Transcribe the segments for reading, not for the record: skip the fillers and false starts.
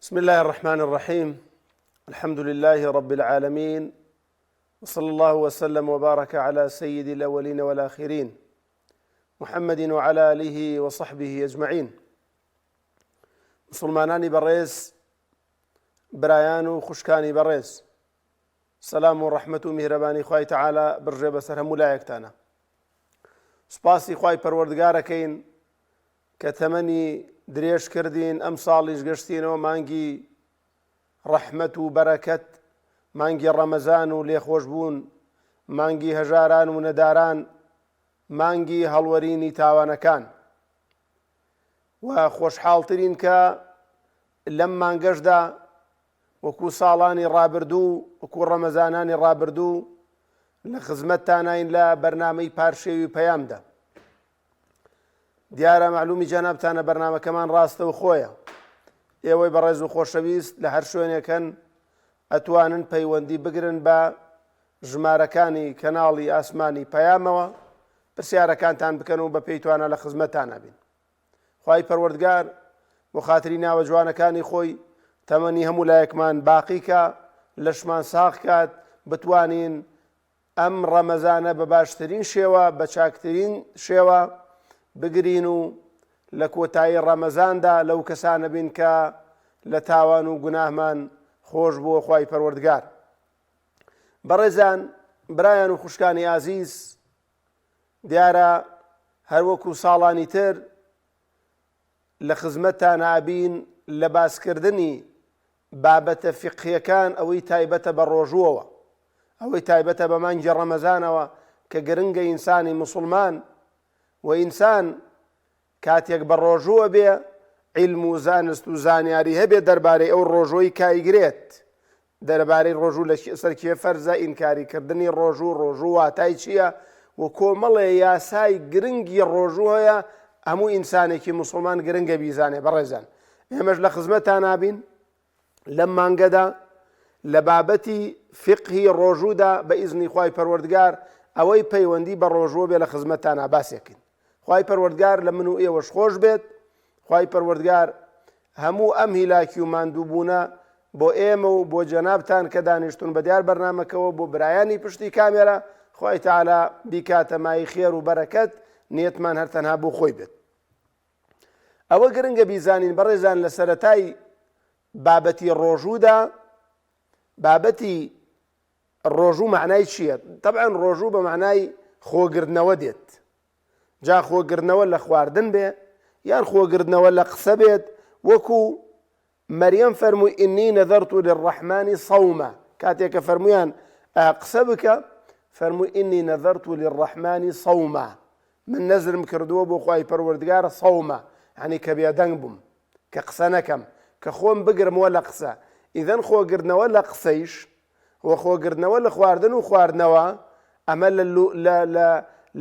بسم الله الرحمن الرحيم. الحمد لله رب العالمين، وصلى الله وسلم وبارك على سيد الأولين والآخرين محمد وعلى آله وصحبه أجمعين. مسلمانانی بەڕێز، برایان و خوشکانی بەڕێز، سەلام و ڕەحمەت و میهرەبانی خوای تەعالا بڕژێ بەسەر هەموو لایەکتانە. سوپاسی خوای پەروەردگارەکەین کە تەمەنی درێژ کردین، ئەم ساڵیش گەشتینەوە مانگی ڕەحمەت و بەرەکەت، مانگی ڕەمەزان و لێخۆشبوون، مانگی هەژاران و نەداران، مانگی هەڵوەرینی تاوانەکان. و خۆشحاڵترین کە لەم مانگەشدا وەکو ساڵانی ڕابردوو، وەکو ڕەمەزانانی ڕابردوو لە خزمەتتانین لە بەرنامەی پارشێوی پەیامدا. دیارە معلومی جەنابتانە بەرنامەکەمان ڕاستەو خۆیە. ئێوەی بەڕێز و خۆشەویست لە هەر شوێنێکن ئەتوانن پەیوەندی بگرن بە ژمارەکانی کەناڵی ئاسمانی پەیامەوە، پرسیارەکانتان بکەن و بە پێی توانە لە خزمەتتان بین. خوای پەروەردگار بۆ خاتری ناوە جوانەکانی خۆی تەمەنی هەموو لایەکمان باقیکە، لەشمان ساغ کات، بتوانین ئەم ڕەمەزانە بە باشترین شێوە، بە چاکترین شێوە بگرین و لە کۆتایی ڕەمەزاندا لەو کەسانە بین کە لە تاوان و گوناهمان خۆش بووە خوای پەروەردگار. بەڕێزان، برایان و خوشکانی ئازیز، دیارە هەروەکو ساڵانی تر لە خزمەتتان ئابین لە باسکردنی بابەتە فیقهیەکان، ئەوەی تایبەتە بە ڕۆژووەوە، ئەوەی تایبەتە بە مانگی ڕەمەزانەوە کە گرنگە ئینسانی موسڵمان و ئینسان کاتێک بە ڕۆژووە بێ عیلم و زانست و زانیاری هەبێت دەربارەی ئەو ڕۆژۆی کایگرێت، دەربارەی ڕۆژوو لە سەر کێ فەرزە، ئینکاریکردنی ڕۆژوو واتای چییە، و کۆمەڵێ یاسای گرنگی ڕۆژوو هەیە. هەموو ئینسانێکی موسڵمان گرنگە بیزانێ. بەڕێزان، ئێمەش لە خزمەتتان نابین لەم مانگەدا لە بابەتی فقهی ڕۆژوودا بە ئیزنی خوای پەروەردگار ئەوەی پەیوەندی بە ڕۆژوە بێ لە خزمەتتان باسێکین. خوای پەروەردگار لە من و ئێوەش خۆش بێت. خوای پەروەردگار هەموو ئەم هیلاکی و ماندووبوونە بۆ ئێمە و بۆ جەنابتان کە دانیشتون بە دیار بەرنامەکەەوە، بۆ برایانی پشتی کامێرە، خوای تەعالا بیکاتە مای خێر و بەرەکەت، نیەتمان هەرتەنها بۆ خۆی بێت. ئەوە گرنگە بیزانین بەڕێزان لە سەرەتای بابەتی ڕۆژوودا، بابەتی ڕۆژوو معنای چییە؟ طبعاً ڕۆژوو بە معنای خۆگرتنەوە دێت. جا خۆگرتنەوە لە خواردن بێ یان خۆگرتنەوە لە قسە بێت، وەکو مەریەم فەرمووی ئینی نەذەرت للڕەحمانی صەومە، کاتێککە فەرمویان قسە بکە، فەرمووی ئینی نەذەرت للڕەحمانی صەومە، من نەزرم کردووە بۆ خوای پەروەردگار صەومە، یعنی کە بێدەنگ بووم، کە قسە نەکەم، کە خۆم بگرمەوە لە قسە. ئیدەن خۆگرتنەوە لە قسەیش و خۆگرتنەوە لە خواردن و خواردنەوە ئەمە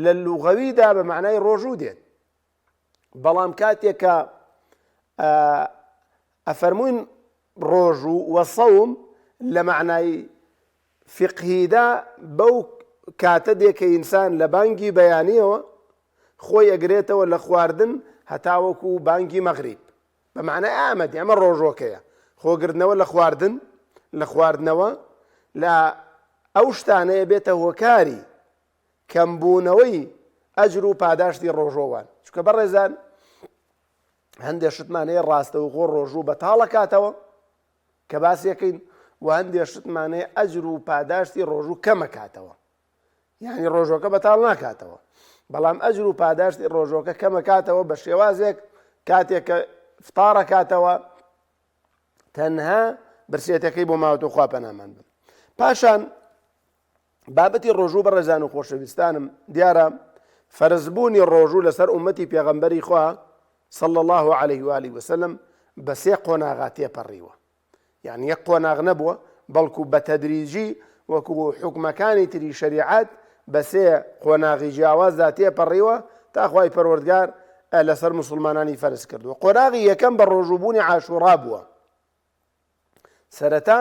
لە لوغەویدا بە معنای ڕۆژوو دێت. بەڵام کاتێکە ئەفەرمووین ڕۆژوو وە صەوم لە معنای فقهیدا بەو کاتە دێکە ئینسان لە بانگی بەیانیەوە خۆی ئەگرێتەوە لە خواردن هەتاوەکو بانگی مەغریب، بە معنای ئامەدی ئەمە ڕۆژۆکەیە. خۆگرتنەوە لە خواردن، لە خواردنەوە لە ئەو شتانەیە بێتە هۆکاری کەمبوونەوەی ئەجر و پاداشتی ڕۆژۆوان. چونکە بەڕێزان هەندێک شتمانەیە ڕاستەوخۆ ڕۆژوو بەتاڵەکاتەوە کە باسیەکەین، و هەندێک شتمانەیە ئەجر و پاداشتی ڕۆژوو کەمەکاتەوە، یعنی ڕۆژۆکە بەتاڵ ناکاتەوە، بەڵام ئەجر و پاداشتی ڕۆژۆکە کەمەکاتەوە بە شێوازێک کاتێککە فتارەکاتەوە تەنها برسێتەکەی بۆ ماوەتە خوا پەنامان بن. پاشان بابەتی ڕۆژوو بەڕێزان و خۆشەویستانم، دیارە فەرزبوونی ڕۆژوو لەسەر ئومەتی پێغەمبەری خوا صلى الله عليه وآله وسلم بە سێ قۆناغا تێپەڕیوە. یعنی یەک قۆناغ نەبووە، بەڵکو بە تەدریجی وەکو حکومەکانی تری شەریعەت بە سێ قۆناغی جیاوازدا تێپەڕیوە تا خوای پەروەردگار لەسەر موسڵمانانی فەرز کردووە. قۆناغی یەکەم بە ڕۆژووبوونی عاشوڕا بووە. سەرەتا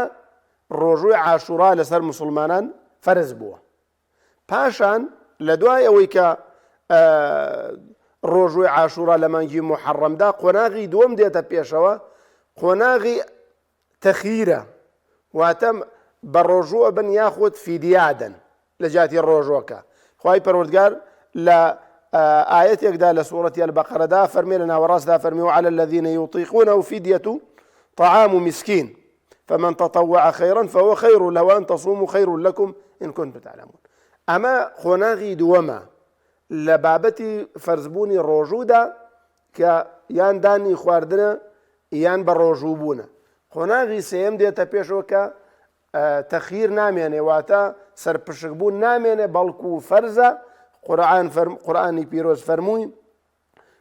ڕۆژووی عاشوڕا لەسەر موسڵمانان فەرز بووە. پاشان لە دوای ئەوەی کە ڕۆژووی عاشوڕا لە مانگی محەڕەمدا قۆناغی دووەم دێتە پێشەوە، قۆناغی تەخیرە واتە بە ڕۆژووە بن یاخود فیدیادەن لە جاتی ڕۆژوەکە. خوای پەروەردگار لە ئاەتێکدا لە سوورەتی البەقەرەدا فەرمێ لە ناوەڕاستدا فەرمێ وعلى الذين يطيقونه فدية طعام مسكين فمن تطوع خيرا فهو خير له وأن تصوموا خير لكم إن كنتم تعلمون. ئەمە خۆناغی دووەمە لە بابەتی فەرزبوونی ڕۆژوودا کە یان دانی خواردنە یان بە ڕۆژوو بوونە. خۆناغی سێم دێتە پێشەوە کە تەخیر نامێنێ واتە سەرپشکبوون نامێنێ بەڵکو فەرزە. قورآنی پیرۆز فەرمووی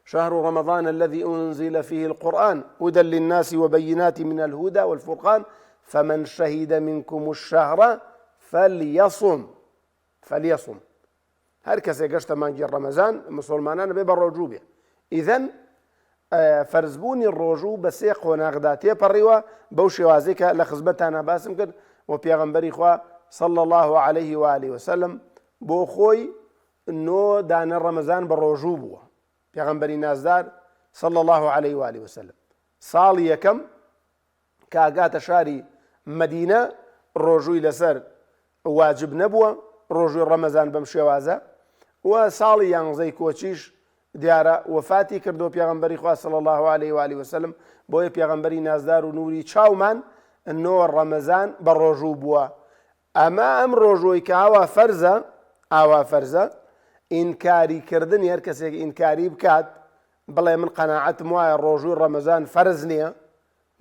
شهر رمضان الذي أنزل فيه القرآن هدى للناس وبينات من الهدى والفرقان فمن شهد منكم الشهر فليصم. هەر کەسێک گەشتە مانگی ڕەمەزان مسلمانانە بێ بە ڕۆژوو بێ. ئیذەن فەرزبوونی ڕۆژوو بە سێ قۆناغدا تێپەڕیوە بەو شێوازەی کە لە خزمەتانە باسم کرد و پێغەمبەری خوا صلى الله عليه وآله وسلم بۆ خۆی 9 دانە ڕەمەزان بە ڕۆژوو بووە. پێغەمبەری نازدار صلى الله عليه وآله وسلم ساڵی یەکەم کە ئاگاتە شاری مەدینە ڕۆژووی لەسەر واجب نەبووە ڕۆژوی ڕەمەزان بەم شێوازە و ساڵی یانزەی کۆچیش دیارە وەفاتی کردو پێغەمبەری خوا صلی الله علیه و آله وسلم بۆیە پێغەمبەری نازدار و نوری چاومان 9 ڕەمەزان بە ڕۆژوو بووە. ئەمە ئەم ڕۆژوەی کە ئاوا فەرزە ئینکاریکردن هەر کەسێک ئینکاری بکات بڵێ من قەناعەتم وایە ڕۆژووی ڕەمەزان فەرز نییە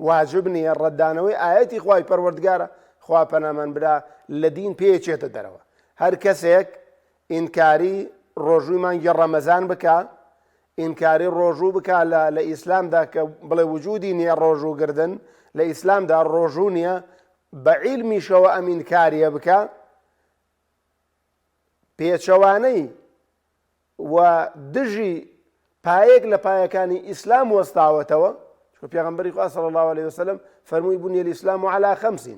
واجب نییە ڕەتدانەوەی ئاەتی خوای پەروەردگارە خوا پەنامان برا لە دین پێچێتە دەرەوە. هەر کەسێک ئینکاری ڕۆژووی مانگی ڕەمەزان بکە ئینکاری ڕۆژوو بکە لە ئیسلامدا کە بڵێ وجودی نییە ڕۆژووگردن لە ئیسلامدا ڕۆژوو نییە بە عیلمیشەوە ئەم ئینکاریە بکە پێچەوانەی و دژی پایەک لە پایەکانی ئیسلام وەستاوەتەوە. چونکە پێغەمبەری خوا صلی الله عليه وسلم فەرمووی بنی الإسلام على 5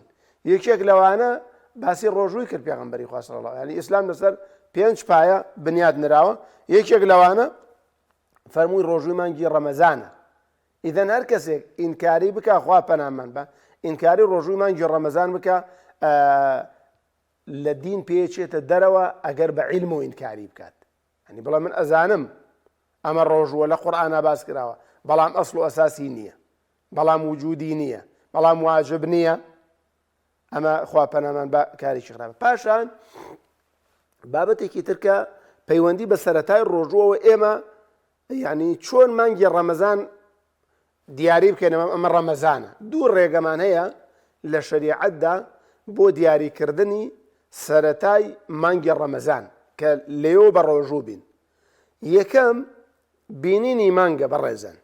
یەکێک لەوانە باسی ڕۆژووی کرد پێغەمبەری خوا صلی الله یعنی ئیسلام لەسەر 5 پایە بنیاد نراوە یەکێک لەوانە فەرمووی ڕۆژووی مانگی ڕەمەزانە. ئیدەن هەر کەسێک ئینکاری بکە خوا پەنامان بە ئینکاری ڕۆژووی مانگی ڕەمەزان بکە لە دین پێچێتە دەرەوە ئەگەر بە عیلم و ئینکاری بکات. ینی بڵێ من ئەزانم ئەمە ڕۆژووە لە قورئانە باس کراوە بەڵام ئەسڵ و ئەساسی نییە بەڵام وجودی نییە بەڵام واجب نییە ئەمە خوا پەنامان بە کاریی خراپە. پاشان بابەتێکی ترکە پەیوەندی بە سەرەتای ڕۆژووەوە ئێمە یعنی چۆن مانگی ڕەمەزان دیاری بکەین ئەمە ڕەمەزانە. دوو ڕێگەمان هەیە لە شەریعەتدا بۆ دیاریکردنی سەرەتای مانگی ڕەمەزان کە لێوە بە ڕۆژوو بین. یەکەم بینینی مانگە بەڕێزان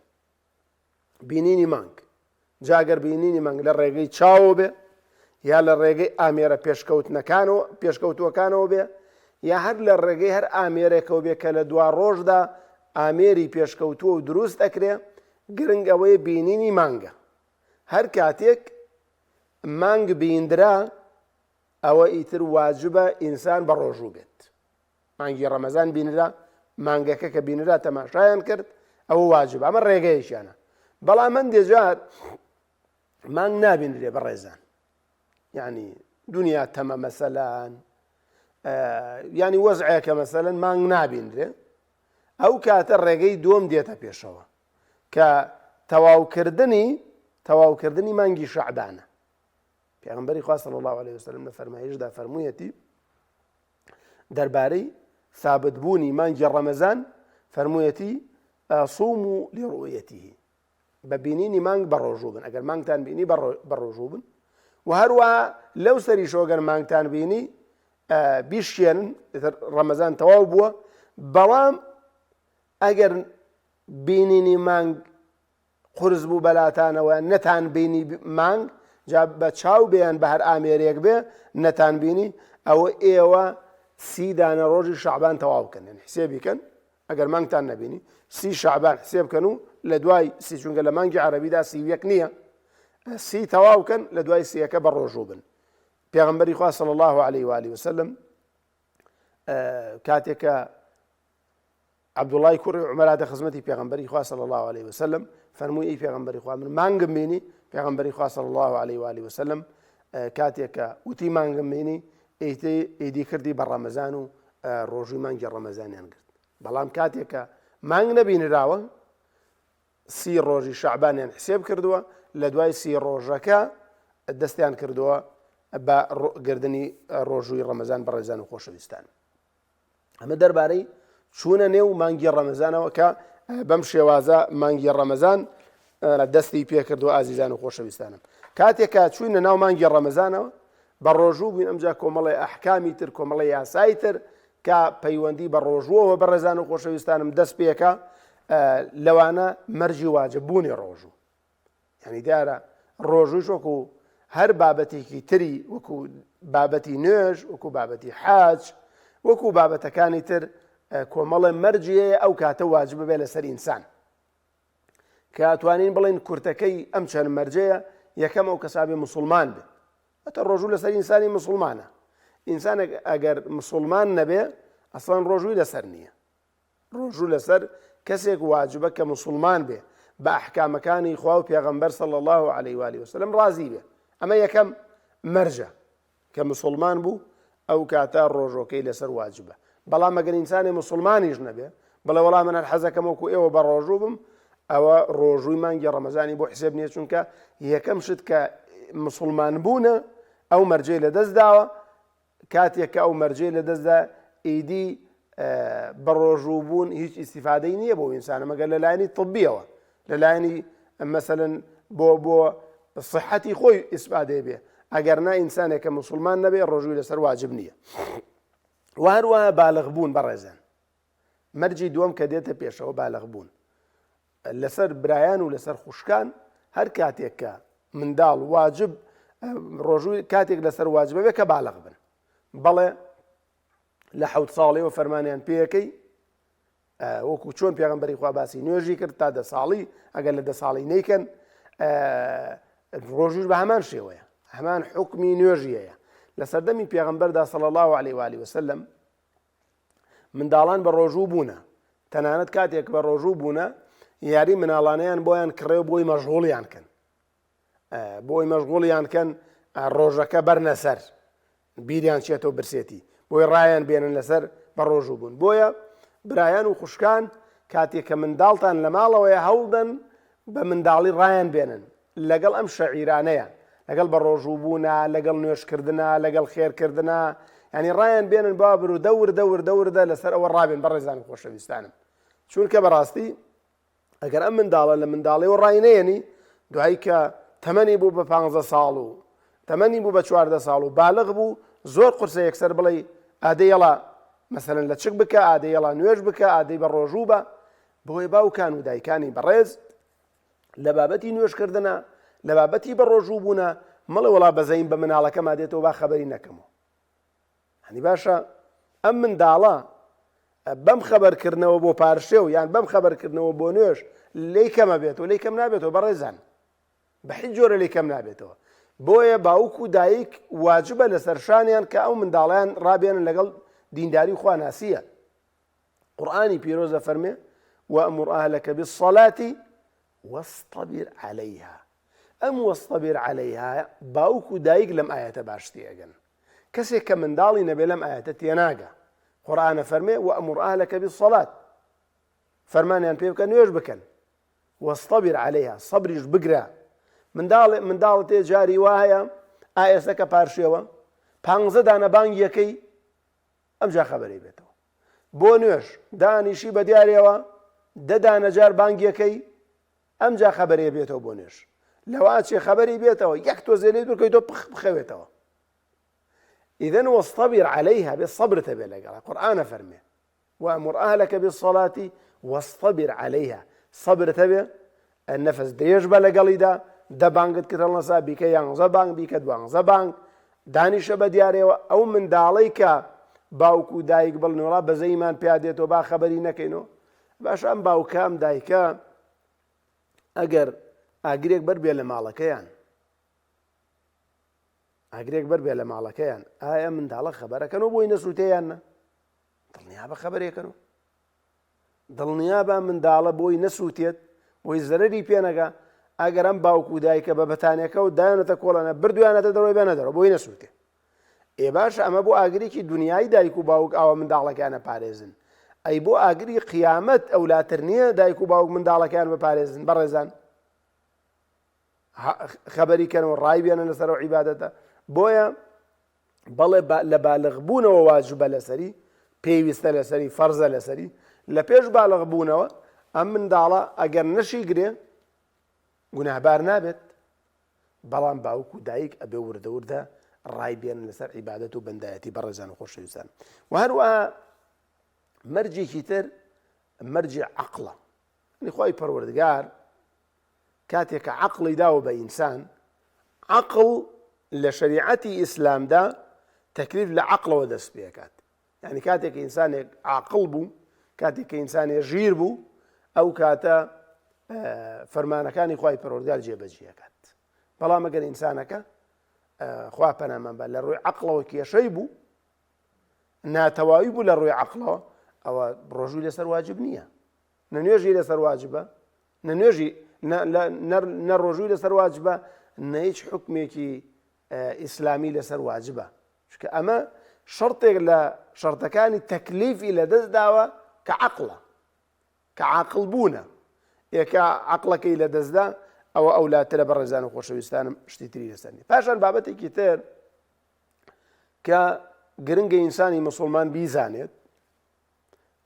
بینینی مانگ جاگەر بینینی مانگ لە ڕێگەی چاوە بێ یا لە ڕێگەی ئامێرە پێشکەوتوەکانەوە بێ یا هەر لە ڕێگەی هەر ئامێرێکەوە بێ کە لە دوا ڕۆژدا ئامێری پێشکەوتووە و دروست ئەکرێ. گرنگ ئەوەیە بینینی مانگە. هەر کاتێک مانگ بیندرا ئەوە ئیتر واجبە ئینسان بە ڕۆژوو بێت. مانگی ڕەمەزان بینرا مانگەکە کە بینرا تەماشایان کرد ئەوە واجبە ئەمە ڕێگەیەکیانە. بەڵام من دێجار مانگ نابینرێ بەڕێزان یعنی دنیا تەمە مەسەلەن ینی وەزعەیەکە مەسەلەن مانگ نابینرێ ئەو کاتە ڕێگەی دووەم دێتە پێشەوە کە تەواوکردنی مانگی شەعبانە. پێغەمبەری خوا صلی الله عليه وسلم لە فەرمایشدا فەرموویەتی دەربارەی ثابتبوونی مانگی ڕەمەزان فەرموویەتی صوموا لرؤيته بە بینینی مانگ بە ڕۆژوو بن. ئەگەر مانگتان بینی بە ڕۆژوو بن و هەروەها لەو سەریشەوە ئەگەر مانگتان بینی بیشکێنن ڕەمەزان تەواو بووە. بەڵام ئەگەر بینینی مانگ قورس بوو بەلاتانەوە نەتان بینی مانگ جا بە چاو بێیان بە هەر ئامێرێک بێ نەتان بینی ئەوە ئێوە 30 دانە ڕۆژی شەعبان تەواو بکەن حسێبی کەن. ئەگەر مانگتان نەبینی 30 شەعبان حسێب بکەن و لە دوای 30 چونکە لە مانگی عەرەبیدا 31 نییە 30 تەواو بکەن لە دوای 30ەکە بە ڕۆژوو بن. پێغەمبەری خوا صلی الله عليه و آله وسلم کاتێکە عەبدوڵای کوڕی عومەر هاتە خزمەتی پێغەمبەری خوا صلی الله عليه وسلم فەرمووی ئەی پێغەمبەری خوا من مانگم بینی پێغەمبەری خوا صلی الله عليه و آله وسلم کاتێکە وتی مانگم بینی ئیدی کردی بە ڕەمەزان و ڕۆژووی مانگی ڕەمەزانیان کرد بەڵام کاتێکە مانگ نەبینراوە سی ڕۆژی شەعبانیان حسێب کردووە لە دوای سی ڕۆژەکە دەستیان کردووە بە گردنی ڕۆژووی ڕەمەزان بەڕێزان و خۆشەویستان. ئەمە دەربارەی چوونە نێو مانگی ڕەمەزانەوە کە بەم شێوازە مانگی ڕەمەزان دەستی پێکردو ئازیزان و خۆشەویستانم. کاتێکە چوینە ناو مانگی ڕەمەزانەوە بە ڕۆژوو بووین ئەمجا کۆمەڵی ئەحکامی تر کۆمەڵی یاسای تر کە پەیوەندی بە ڕۆژووەوە بەڕێزان و خۆشەویستانم دەست پێکە لەوانە مەرجی واجب بوونی ڕۆژوو. یعنی دیارە ڕۆژوویش وەکو هەر بابەتێکی تری وەکو بابەتی نوێژ وەکو بابەتی حاج وەکو بابەتەکانی تر کۆمەڵە مەرجەیە ئەو کاتە واجب بێ لەسەر ئینسان کە ئەتوانین بڵین کورتەکەی ئەم چەند مەرجەیە یەکەم ئەو کەسا بێ موسڵمان بێ ئەتە ڕۆژوو لەسەر ئینسانی موسڵمانە ئینسان ئەگەر موسڵمان نەبێ ئەسڵەن ڕۆژووی لەسەر نییە ڕۆژوو لەسەر کەسێک واجبە کە موسڵمان بێ بە ئەحکامەکانی خوا و پێغەمبەر صلی الله عليه و آله وسلم ڕازی بێ ئەمە یەکەم مەرجە کە موسڵمان بوو ئەو کاتە ڕۆژۆکەی لەسەر واجبە بەڵام ئەگەر ئینسانی موسڵمانیش نەبێ بڵێ وەڵام من حەزەکەم وەکو ئێوە بە ڕۆژوو بم ئەوە ڕۆژووی مانگی ڕەمەزانی بۆ حسێب نییە چونکە یەکەم شت کە مسلمان بوونە ئەو مەرجەی لە دەست داوە کاتێک کە ئەو مەرجەی لە دەستدا ئیدی بە ڕۆژوو بوون هیچ ئیسیفادەی نییە بۆ ئینسانە مەگەر لە لایەنی طبیەوە لە لایەنی مەسەلەن بۆ صحەتی خۆی ئیسپادەی بێ ئەگەر نا ئینسانێکە موسڵمان نەبێ ڕۆژووی لەسەر واجب نییە. و هەروەها بالغ بوون بەڕێزان مەرجی دووەم کە دێتە پێشەوە بالغ بوون لەسەر برایان و لەسەر خوشکان هەر کاتێک کە منداڵ واجب ڕۆژووی کاتێک لەسەر واجبە بێ کە بالغ بن بەڵێ لە 7 ساڵەوە فەرمانیان پێەکەی وەکو چۆن پێغەمبەری خوا باسی نوێژی کرد تا 10 ساڵی ئەگەر لە 10 ساڵی نەیکەن ڕۆژوش بە هەمان شێوەیە هەمان حکمی نوێژیەیە لە سەردەمی پێغەمبەردا صلی الله عليه و آله وسلم منداڵان بە ڕۆژوو بوونە تەنانەت کاتێک بە ڕۆژوو بوونە یاری مناڵانەیان بۆیان کڕێ بۆی مەشغوڵیان کەن بۆی مەشغوڵیان کەن ڕۆژەکە بەرنە سەر بیریان چێتەوە برسێتی بۆی ڕایان بێنن لەسەر بە ڕۆژوو بوون بۆیە برایان و خوشکان کاتێک کە منداڵتان لە ماڵەوەیە هەوڵدەن بە منداڵی ڕایان بێنن لەگەڵ ئەم شەعیرانەیە لەگەڵ بە ڕۆژوو بوونە لەگەڵ نوێشکردنە لەگەڵ خێرکردنە ینی ڕایان بێنن با بر و دەوردا لەسەر ئەوە ڕابێن بەڕێزان و خۆشەویستانم چونکە بەڕاستی ئەگەر ئەم منداڵە لە منداڵیەوە ڕای نەیەنی دوایی کە تەمەنی بوو بە 15 ساڵ و تەمەنی بوو بە 14 ساڵ و بالغ بوو زۆر قورسە یەکسەر بڵێ ئادەیەڵا مەسەلەن لە چک بکە ئادەیەڵا نوێژ بکە ئادەی بە ڕۆژوو بە بۆی باوکان و دایکانی بەڕێز لە بابەتی نوێژکردنە لە بابەتی بە ڕۆژوو بوونە مەڵێ وڵا بەزەین بە مناڵەکەما دێتەوە با خەبەری نەکەمەوە هەنی باشە ئەم منداڵە بەم خەبەرکردنەوە بۆ پارشێ و یان بەم خەبەرکردنەوە بۆ نوێژ لی کەمە بێتەوە لی کەم نابێتەوە بەڕێزان بە هیچ جۆرە لی کەم نابێتەوە بۆیە باوک و دایک واجبە لەسەر شانیان کە ئەو منداڵیان ڕابێنن لەگەڵ دینداری خوا ناسیە قورئانی پیرۆزە فەرمێ وأمر أهلك بالصلاة واصطبر عليها ئەم واصطبر عليها باوک و دایک لەم ئاەتە باشتی ئەگەن کەسێک کە منداڵی نەبێ لەم ئاەتە تێناگە قورئانە فەرمێ وأمر أهلك بالصلاة فەرمانیان پێ بکە نوێژ بکەن واصطبر عليها سەبریش بگرە منداڵ تێ جاری وایە ئایەسەکە پارشێوە 15 دانە بانگ یەکەی ئەمجا خەبەری بێتەوە بۆ نوێژ دانیشی بە دیارەوە 10 دانە جار بانگ یەکەی ئەمجا خەبەرێ بێتەوە بۆ نوێژ لەوا چێ خەبەری بێتەوە یەک تۆزێ لێ دوورکەیتەوە بخەوێتەوە إذن واصطبر عليها بالصبر تبي لقى القرآن فرمي وأمر أهلك بالصلاة واصطبر عليها صبر تبي النفس ديش بلا قليدا دبانقت كتر نصا بك ينزا بانق بك دوانزا بانق دانش بدياري أو من داليك باوكو دايق بالنورا بزيمان بياديتو با خبري نكينو باش أم باوكام دايكا أجر أجريك بربي لمالكيان ئاگرێک بەر لە ماڵەکەیان ئایا منداڵە خەبەرەکەن و بۆی نەسووتەیاننا دڵنیا بە خەبەرێکەن و دڵنیابە منداڵە بۆی نەسووتێت بۆی زەرری پێنەگا ئەگەر ئەم باوکو و دایکە بە بەتانەکە و دایانەتە کۆڵانە بردویانەتە دەڕۆی بێنە دەرەوە بۆی نەسووتێ. باش ئەمە بۆ ئاگرێکی دنیای دایک و باوک ئەوە منداڵەکانە پارێزن. ئەی بۆ ئاگری قیامەت ئەولاتر نییە دایک و باوک منداڵەکان بپارێزن بەڕێزان خەبەری کەنەوە ڕای بێنە لەسەرەوە عیبادەتە. بۆیە بەڵێ لە بالغبوونەوە واجبە لەسەری پێویستە لەسەری فەرزە لەسەری لە پێش بالغبوونەوە ئەم منداڵە ئەگەر نەشی گرێ گوناهبار نابێت بەڵام باوک و دایک ئەبێ وردە وردە ڕای بێن لەسەر عیبادەت و بەندایەتی بەڕێزان و خۆشەویستان. و هەروەها مەرجێکی تر مەرجی عەقڵە. خوای پەروەردگار کاتێک کە عەقڵی داوە بە ئینسان عەقڵ لە شەریعەتی ئیسلامدا تەکلیف لە عەقڵەوە دەست پێکات. یعنی کاتێک ئینسانێک عاقڵ بوو کاتێک کە ئینسانێک ژیر بوو ئەو کاتە فەرمانەکانی خوای پەروەردگار جێبەجێەکات. بەڵام ئەگەر ئینسانەکە خوا پەنامان بە لە ڕووی عەقڵەوە کێشەی بوو ناتەواوی بوو لە ڕووی عەقڵەوە ئەوە ڕۆژووی لەسەر واجب نییە. نە نوێژی لەسەر واجبە نە نوێژی نە ڕۆژووی لەسەر واجبە نە هیچ حکمێکی ئیسلامی لەسەر واجبە. چونکە ئەمە شەرتێک لە شەرتەکانی تەکلیفی لەدەست داوە کە عەقڵە کە عاقڵ بوونە. ئێکە عەقڵەکەی لەدەستدا ئەوە ئەولاترە بەڕێزان و خۆشەویستانم شتی تری لەسەر نییە. پاشان بابەتێکی تر کە گرنگە ئینسانی موسڵمان بیزانێت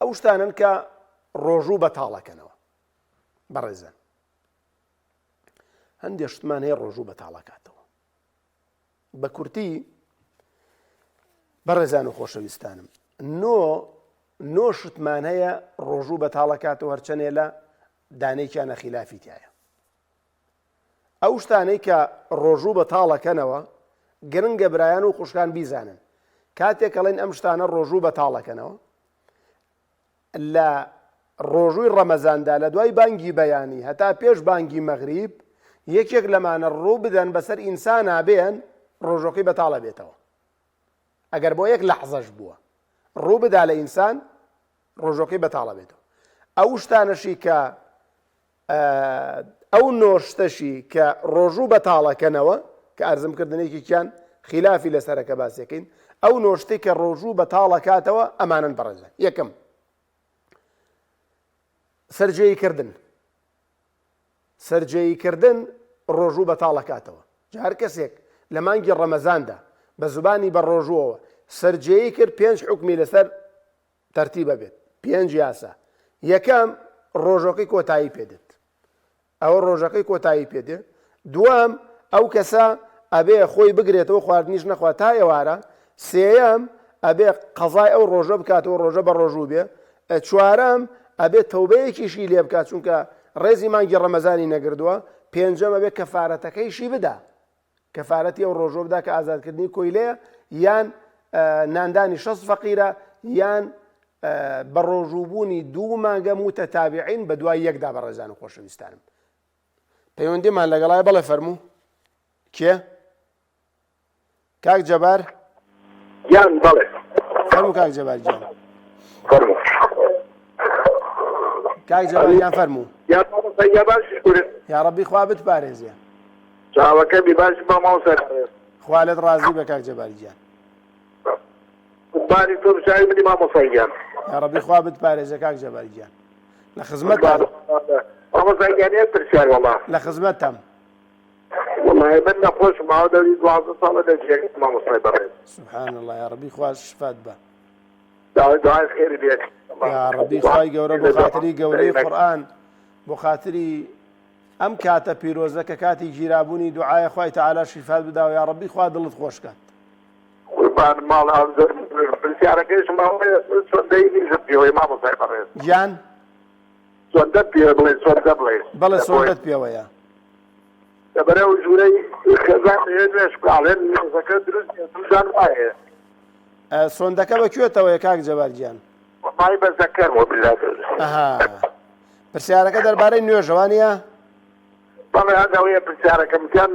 ئەو شتانن کە ڕۆژوو بەتاڵەکەنەوە. بەڕێزان هەندێک شتمان هەیە ڕۆژوو بەتاڵەکاتەوە. بە کورتی بەڕێزان و خۆشەویستانم نۆ شتمان هەیە ڕۆژوو بەتاڵەکاتەوە هەرچەنێ لە دانەیەکیانە خلافی تایە. ئەو شتانەی کە ڕۆژوو بەتاڵەکەنەوە گرنگە برایان و خوشکان بیزانن کاتێک ئەڵێن ئەم شتانە ڕۆژوو بەتاڵەکەنەوە لە ڕۆژووی ڕەمەزاندا لە دوای بانگی بەیانی هەتا پێش بانگی مەغریب یەکێک لەمانە ڕوو بدەن بەسەر ئینسانە بێن ڕۆژۆکەی بەتاڵە بێتەوە. ئەگەر بۆ یەک لەحزەش بووە ڕوو بدا لە ئینسان ڕۆژۆکەی بەتاڵە بێتەوە. ئەو شتانەشی کە ئەو نۆشتەشی کە ڕۆژوو بەتاڵەکەنەوە کە ئەرزمکردنێکیان خلافی لەسەرەکە باسیەکەین ئەو نۆشتەی کە ڕۆژوو بەتاڵەکاتەوە ئەمانن بەڕێزان. یەکەم سەرجێیکردن ڕۆژوو بەتاڵەکاتەوە. جا هەر کەسێک لە مانگی ڕەمەزاندا بە زوبانی بە ڕۆژووەوە سەرجێیی کرد 5 حکمی لەسەر تەرتیبە بێت 5 یاسا. یەکەم ڕۆژەکەی کۆتایی پێدێت ئەوە ڕۆژەکەی کۆتایی پێدێت. دووەم ئەو کەسە ئەبێ خۆی بگرێتەوە خواردنیش نەخوا تا ئێوارە. سێەم ئەبێ قەزای ئەو ڕۆژە بکاتەوە ڕۆژە بە ڕۆژوو بێ. چوارەم ئەبێ تەوبەیەکیشی لێ بکات چونکە ڕێزی مانگی ڕەمەزانی نەگردووە. پێنجەم ئەبێ کەفارەتەکەیشی بدا کەفارەتی ئەو ڕۆژۆ بدا کە ئازادکردنی کۆیلەیە یان ناندانی 6 فەقیرە یان بە ڕۆژووبوونی 2 مانگە متەتابعین بە دوای یەکدا بەڕێزان و خۆشەویستانم. پەیوەندیمان لەگەڵای بەڵێ فەرموو کێ؟ کاک جەبار گیان بەڵێ فەرموو کاک جەبار گیان فەرموو کاک جەبار گیان فەرموو. یا ڕەبی خوا بتپارێزێ چاوەکەمی باش بە ماوسەر خوا لێت ڕازی بە کاک جەبار گیان باری تۆ بشاری بدی مامۆسای گیان. یا ڕەبی خوا بتپارێزێ کاک جەبار گیان لە خزمەتتان مامۆسای گیانەیە پرسیار وەڵا لە خزمەتتان. وەڵای من نەخۆش ماوە دەوری 12 ساڵە دەجێت مامۆسای بەڕێز. سوبحان الله یا ڕەبی خوا شفات بە. دوای خێری بێت. یا ڕەبی خوای گەورە بۆ خاتری گەورەی قورئان بۆ خاتری ئەم کاتە پیرۆزە کە کاتی گیرابوونی دوعای خوای تەعالی شیفات بداوە یا ڕەبی خوا دڵت خۆش کات. قوربان ماڵ پرسیارەکەیش ماوەیە چۆندەی نیژت پێوەی مامۆسای بەڕێز. گیان چۆندە پێ بڵێ چۆندە بڵێ. بەڵێ سۆندەت پێوەیە. لەبەرەو ژوورەی خێزان نوێش بڵێن نێزەکە دروست دروستان وایە. سۆندەکە بەکوێتەوەیە کاک جەبار گیان؟ مای بەزەکەر وە بلات. پرسیارەکە دەربارەی نوێژەوانیە؟ بەڵێ هەنداوەیە پرسیارەکەم کەم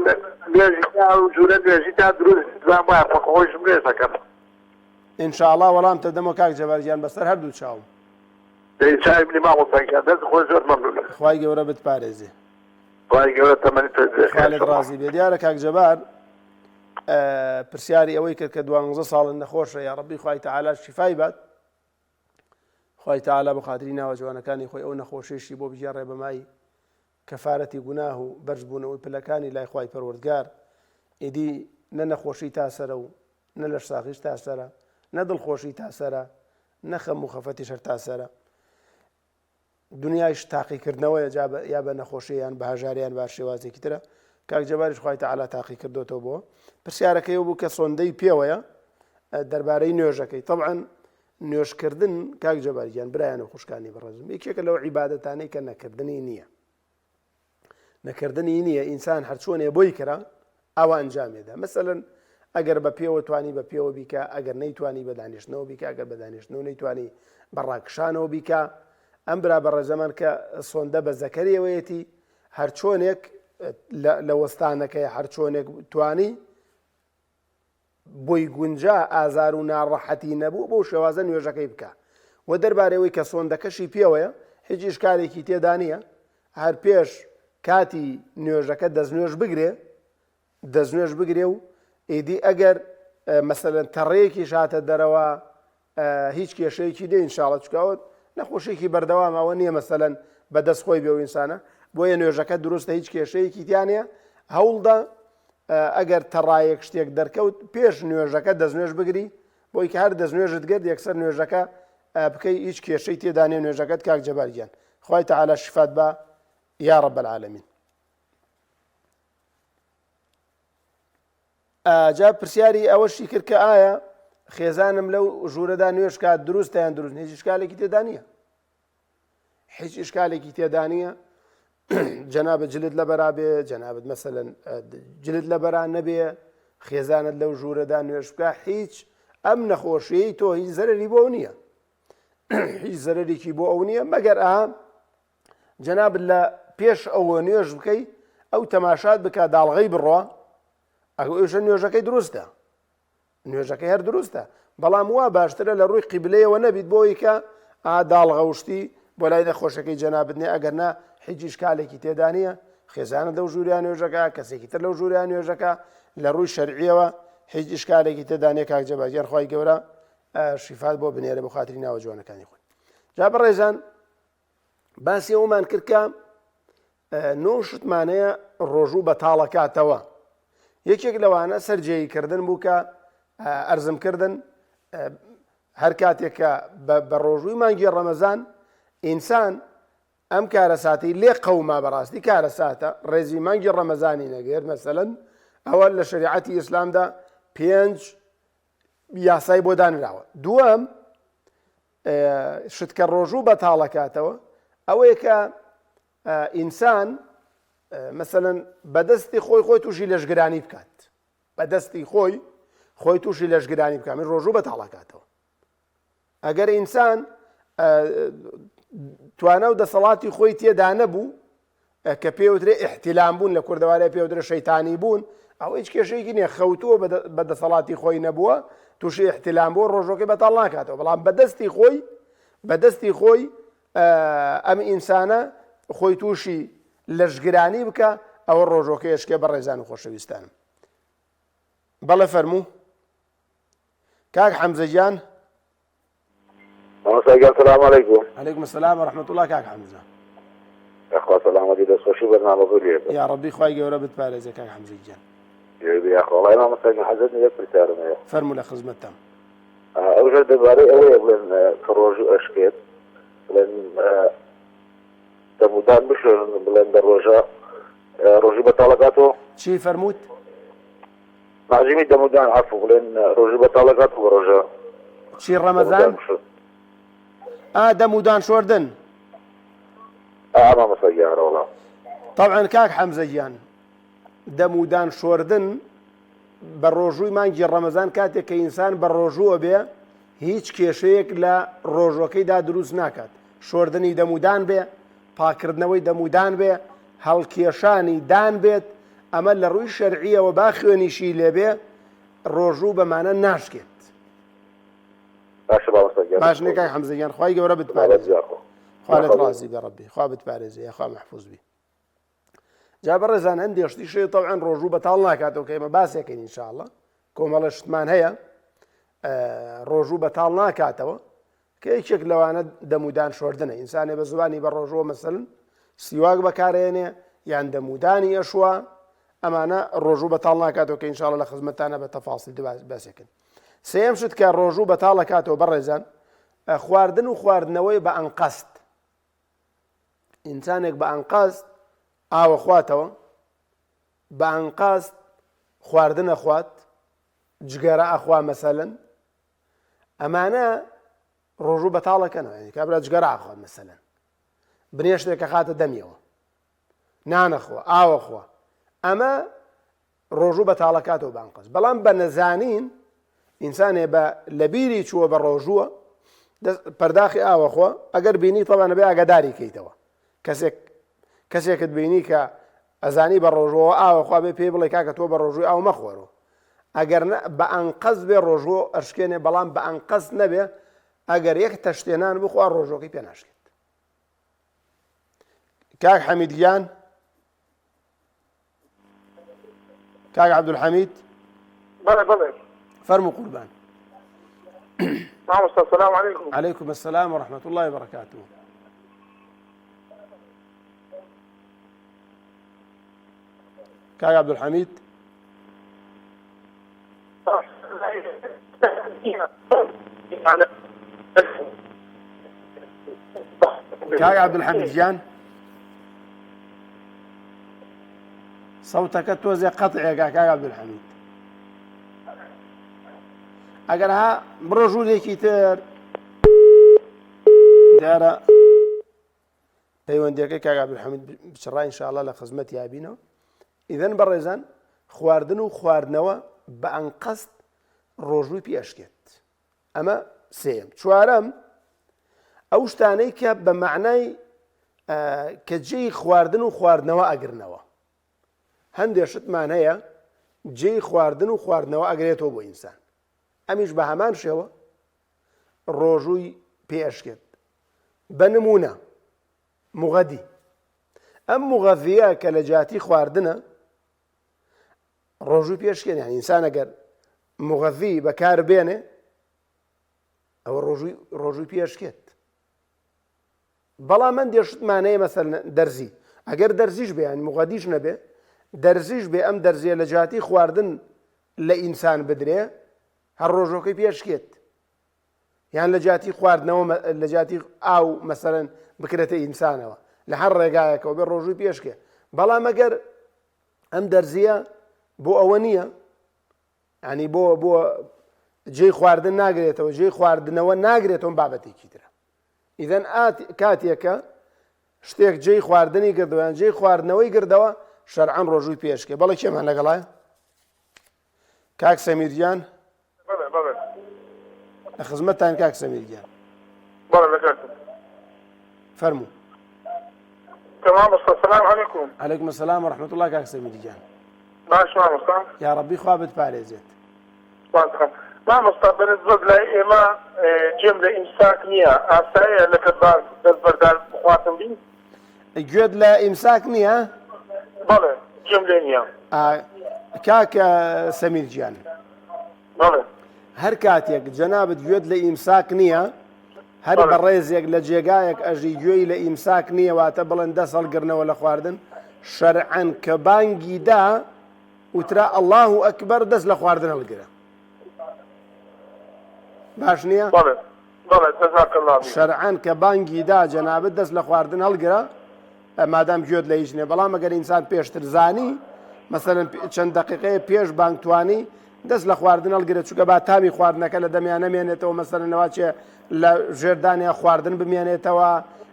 نوێژی تا و ژوورە نوێژی تا دروست زان وایە خۆشم نوێژەکەم. ئینشاءڵڵا وەڵام تەدەمەوە کاک جەبار گیان بەسەر هەردوو چاوم. شايب لي ما قلت هذا خوش زور ممنون خوای گەورە بتپارێزێ. خواهي قولة تمني تجزي خالد ڕازی بێ. دیارە کاک جەبار پرسیاری ئەوەی کرد کە 12 ساڵ نەخۆشە یا ڕەبی خوای تەعالا شیفای بات. خوای تەعالا بە خاتری ناوە جوانەکانی خۆی ئەو نەخۆشیشی بۆ بژێڕێ بەمای کەفارەتی گوناه و بەرزبوونەوەی پلەکانی لای خوای پەروەردگار. ئیدی نە نەخۆشی تاسەرە و نە لەش ساغیش تاسەرە، نە دڵخۆشی تاسەرە، نە خەم و خەفەتی شەر تاسەرە. دنیایش تاقیکردنەوەیە یا بە نەخۆشییان بە هەژاریان بە شێوازێکی ترە. کاک جەباریش خوای تەعالا تاقی کردوتەوە بۆ پرسیارەکەی بوو کە سۆندەی پێوەیە دەربارەی نوێژەکەی. طبعاً نوێژکردن کاک جەباریان برایان و خوشکانی بەڕێزم یەکێکە لەو عیبادەتانەی کە نەکردنی نییە. نەکردنی نییە ئینسان هەر چۆنێ بۆی کرا ئەوە ئەنجامێدا. مەسەلەن ئەگەر بە پێوە توانی بە پێوە بیکە، ئەگەر نەیتوانی بە دانیشتنەوە بیکە، ئەگەر بە دانیشتنەوە نەیتوانی بە ڕاکشانەوە بیکە. ئەم برا بەڕێزەمان کە سۆندە بە زەکەریەوەیەتی هەر چۆنێک لە وەستانەکەی هەر چۆنێک توانی بۆی گونجا ئازار و ناڕەحەتی نەبوو بۆ شێوازە نوێژەکەی بکە. و دەربارەوەی کە سۆندەکەشی پێوەیە هیچ ئیشکالێکی تێدا نییە. هەر پێش کاتی نوێژەکە دەستنوێژ بگرێ و ئیدی ئەگەر مەسەلەن تەڕەیەکی شاتە دەرەوە هیچ کێشەیەکی دێ ئینشاڵڵا چکاوت نەخۆشیێکی بەردەوامەوە نییە مەسەلەن بەدەست خۆی بێ و ئینسانە بۆیە نوێژەکە دروستە هیچ کێشەیەکی تیانە هەوڵدا ئەگەر تەڕایەک شتێک دەرکەوت پێش نوێژەکە دەستنوێژ بگری بۆی کە هەر دەستنوێژت گرت یەکسەر نوێژەکە بکەی هیچ کێشەی تێدانێ نوێژەکەت کاک جەبارگیان خوای تەعالا شفات بە یا رب العالمین. جا پرسیاری ئەوەشی کرد کە ئایا خێزانم لەو ژوورەدا نوێژ کات دروستە یان دروست هیچ ئیشکالێکی تێدا نییە. هیچ ئیشکالێکی تێدا نییە. جەنابەت جلت لەبەرا بێ، جەنابەت مەسەلەن جلت لەبەرا نەبێ، خێزانت لەو ژوورەدا نوێژ بکە، هیچ ئەم نەخۆشیەی تۆ هیچ زەرەری بۆ ئەو نییە. هیچ زەرەرێکی بۆ ئەو نییە مەگەر جەنابەت لە پێش ئەوە نوێژ بکەی ئەو تەماشات بکە داڵغەی بڕۆ ئەوش نوێژەکەی دروستە. نوێژەکەی هەر دروستە بەڵام وا باشترە لە ڕووی قیبلەیەوە نەبیت بۆی کە داڵغەوشتی بۆ لای نەخۆشەکەی جەنابەتنێ ئەگەر نا هیچ ئیشکالێکی تێدا نییە. خێزانە لەو ژووریان نوێژەکە کەسێکی تر لەو ژووریان نوێژەکە لە ڕووی شەرعیەوە هیچ ئیشکالێکی تێدا نییە. کاک جەبارگیان خوای گەورە شیفات بۆ بنێرە بە خاتری ناوە جوانەکانی خۆی. جا بەڕێزان باسی ئەومان کرد کە نۆ شتمانەیە ڕۆژوو بەتاڵەکاتەوە. یەکێک لەوانە سەرجێیکردن بوو کە ئەرزمکردن هەر کاتێککە بە ڕۆژووی مانگی ڕەمەزان ئینسان ئەم کارە ساتی لێ قەوما بەڕاستی کارە ساتە ڕێزی مانگی ڕەمەزانی نەگەێت مەسەلەن ئەوە لە شریعەتی ئیسلامدا 5 یاسای بۆ دانراوە. دووەم شتکە ڕۆژوو بەتاڵەکاتەوە ئەوەیە کە ئینسان مەسەلەن بەدەستی خۆی تووشی لەشگرانی بکات. بەدەستی خۆی تووشی لەشگرانی بکات من ڕۆژوو بەتاڵەکاتەوە. ئەگەر ئینسان توانە و دەسەڵاتی خۆی تێدا نەبوو کە پێوترێ ئیحتیلام بوون لە کوردەوارای پێوترە شەیتانی بوون ئەو هیچ کێشەیەکی نییە خەوتووە بە دەسەڵاتی خۆی نەبووە تووشی ئیحتیلام بۆ ڕۆژۆکەی بەتاڵ ناکاتەوە. بەڵام بەدەستی خۆی ئەم ئینسانە خۆی تووشی لەشگرانی بکە ئەوە ڕۆژۆکەی شکێ بە ڕێزان و خۆشەویستانم. بەڵێ فەرموو کاک حەمزەجیان. السلام عليكم. عليكم السلام ورحمة الله كاك حمزة. أخوة سلامتي دەستخۆشی بەرنامە بۆ يا ربي خوای گەورە بتپارێزێ کاک حەمزە گیان. يا أخوة والله ما مستعجل حەزەت یەک پرسیارم هەیە. فەرموو لە خزمەتتەم. ئەوژە دەبارەی ئەوەیە بڵێن کە ڕۆژوو ئەشکێت بڵێن دەمودان بشێن بڵێن دە ڕۆژی بەتاڵەکاتەوە. چی فەرمووت؟ ماژیمی دەمودان عەفو بڵێن ڕۆژی بەتاڵەکاتەوە ڕۆژە چی ڕەمەزان؟ دەمودان شۆردن. ئەمە مەسەگیارە وەڵام. طبعا کاک حەمزە گیان دەمودان شۆردن بە ڕۆژووی مانگی ڕەمەزان کاتێک کە ئینسان بە ڕۆژووە بێ هیچ کێشەیەک لە ڕۆژەکەیدا دروست ناکات. شۆردنی دەمودان بێ، پاکردنەوەی دەمودان بێ، هەڵکێشانی دان بێت ئەمە لە ڕووی شەرعیەوە با خوێنیشی لێبێ ڕۆژوو بەمانە ناشکێت. باش نێ کاک حەمزە گیان خوای گەورە بتپارێزێ. خوالت رازي بربي خوابت بارزي يا خوا محفوظ بي جاب الرزان عندي اشتي شيء طبعا روجو بطالنا كاتو كيما باسيكين ان شاء الله كومال اشتمان هي روجو بطالنا كاتو كي شكل لو انا دمودان شوردنا انسان بزباني بالروجو مثلا سيواق بكارينه يعني دموداني اشوا امانه الروجو بطالنا كاتو كي ان شاء الله لخدمتنا بتفاصيل باسيكين سيمشت كان روجو بطالنا كاتو برزان خواردن وخواردنوي بانقصد انسانك بانقصد او اخواتو بانقصد خواردن اخوات جگەرە اخوا مثلا امانه روجو بطاله كنا يعني كابلا جگەرە اخوا مثلا بنيشتك خاطر دميوه نان اخوا او اخوا اما روجو بطاله كاتو بانقص بلان بنزانين انسان با لبيري شو بالروجو پرداخی ئاوە خۆ ئەگەر بینی طبعا بێ ئاگاداری کەیتەوە کەسێکت بینی کە ئەزانی بە ڕۆژەوە ئاوە خوا بێ پێی بڵێ کاکە تۆ بە ڕۆژووی ئاو مەخۆرەوە ئەگەر بە ئەنقەس بێ ڕۆژوە ئەشکێنێ بەڵام بە ئەنقەس نەبێ ئەگەر یەک تەشتێنان بخوا ڕۆژۆکەی پێ ناشکێت. کاک حەمیدگیان کاک عەبدولحەمید بەڵێ بەڵێ فەرموو قوربان. السلام عليكم. عليكم السلام ورحمة الله وبركاته. كاك عبد الحميد كاك عبد الحميد جان صوتك توزع قطع يا كاك عبد الحميد اگرها بڕۆژوولێکی تر دیارە پەیوەندیەکەی کاک عەبدولحەمید بچڕای ئینشاءڵڵا لە خزمەت یابینەوە. ئیدەن بەڕێزان خواردن و خواردنەوە بە ئەنقەست ڕۆژووی پێشکێت. ئەمە سێم. چوارەم ئەو شتانەی کە بە معنای کە جێی خواردن و خواردنەوە ئەگرنەوە. هەندێک شتمان هەیە جێی خواردن و خواردنەوە ئەگرێتەوە بۆ ئینسان. ئەمیش بە هەمان شێوە ڕۆژووی پێشکێت. بە نمونە موغەدی ئەم موغەذیە کە لە جاتی خواردنە ڕۆژووی پێشکێن. یعنی ئینسان ئەگەر موغەذی بەکار بێنێ ئەوە ڕۆژووی پێشکێت. بەڵام من دێشتمانەیە مەسەلەن دەرزی ئەگەر دەرزیش بێ یعنی موغەدیش نەبێ دەرزیش بێ ئەم دەرزیە لە جاتی خواردن لە ئینسان بدرێ هەر ڕۆژۆکەی پێشکێت. یان لە جاتی خواردنەوە لە جاتی ئاو مەسەلەن بکرێتە ئینسانەوە لە هەر ڕێگایەکەوە بێ ڕۆژووی پێشکێ. بەڵام ئەگەر ئەم دەرزیە بۆ ئەوە نییە ینی بۆ جێی خواردن ناگرێتەوە جێی خواردنەوە ناگرێتەوە بابەتێکی ترە. ئیدەن کاتێکە شتێک جێی خواردنی کردەوە یان جێی خواردنەوەی کردەوە شەرعەن ڕۆژووی پێشکێ. بەڵێ کێمان لەگەڵایە کاک سەمیرجان لە خزمەتتان کاک سەمیرجان فەرموو. تمام السلام عليكم. عليكم السلام ورحمة الله كاك سەمیرجان. باش مامۆستا یا ڕەبی خوا بتپارێزێت. مامۆستا بەنسبەت لای ئێمە جێم لە ئیمساک نییە ئاساییە لەکە دەست بەردار بخواتم بین گوێت لە ئیمساک نییە؟ بەڵێ جێم لێ نییە. کاکە سەمیرجان بەڵێ هەر کاتێک جەنابەت گوێت لە ئیمساک نییە هەر بە ڕێزێک لە جێگایەک ئەژی گوێی لە ئیمساک نییە واتە بڵێن دەست هەڵگرنەوە لە خواردن شەرعەن کە بانگی دا وترا ئەڵڵاهو ئەکبەر دەست لە خواردن هەڵگرە. باش نییە؟ شەرعەن کە بانگی دا جەنابەت دەست لە خواردن هەڵگرە مادام گوێت لە هیچ نییە. بەڵام ئەگەر ئینسان پێشتر زانی مەسەلەن چەند دەقیقەیە پێش بانگ توانی دەست لە خواردن هەڵگرێت چونکە با تامی خواردنەکە لە دەمیان نەمێنێتەوە مەسەلەنەوە چێ لە ژێردانیا خواردن بمێنێتەوە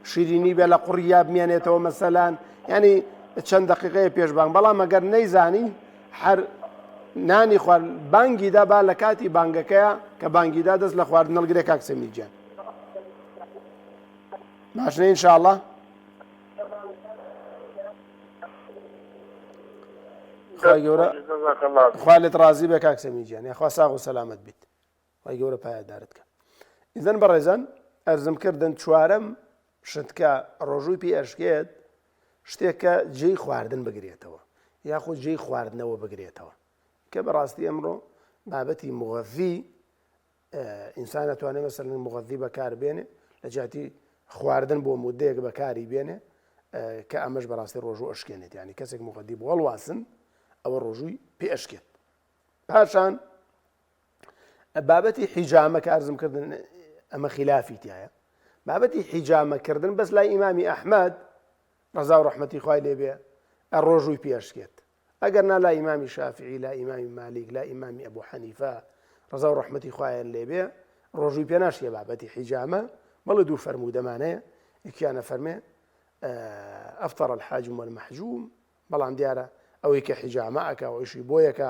شیرینی بێ لە قوڕیا بمێنێتەوە مەسەلەن ینی چەند دەقیقەیە پێش بانگ. بەڵام ئەگەر نەیزانی هەر نانی خوارد بانگیدا با لە کاتی بانگەکەیە کە بانگیدا دەست لە خواردن هەڵگرێ کاک سەمیرجان. باشنە ئینشاءڵڵا خوای گەورە خوا لێت ڕازی بێ کاک سەمیرجان یاخوا ساغ و سەلامەت بیت خوای گەورە پایدارت کە. ئیدەن بەڕێزان ئەرزم کردن چوارەم شتکە ڕۆژووی پێ ئەشکێت شتێکە جێی خواردن بگرێتەوە یاخود جێی خواردنەوە بگرێتەوە کە بەڕاستی ئەمڕۆ بابەتی مغەذی ئینسان دەتوانێت مەسەڵەن مغەذی بەکاربێنێ لە جیاتی خواردن بۆ مودەیەک بەکاری بێنێ کە ئەمەش بەڕاستی ڕۆژوو ئەشکێنێت یعنی کەسێک مغەذی بۆ هەڵواسن ئەوە ڕۆژووی پێ ئەشکێت. پاشان بابەتی حیجامە کە ئەرزم کردن ئەمە خلافی تایە بابەتی حیجامەکردن بەس لای ئیمامی ئەحمەد ڕەزا و ڕەحمەتی خوای لێبێ ڕۆژووی پێ ئەشکێت ئەگەر نا لای ئیمامی شافعی لا ئیمامی مالیک لا ئیمامی ئەبوو حەنیفە ڕەزا و ڕەحمەتی خوایان لێبێ ڕۆژووی پێ ناشیە بابەتی حیجامە بەڵێ دوو فەرموودەمانەیە یەکیانە فەرمێ ئەفطر الحاجم والمەحجوم بەڵام دیارە ئەوەی کە حیجامە ئەکا ئەویشی بۆ یەکە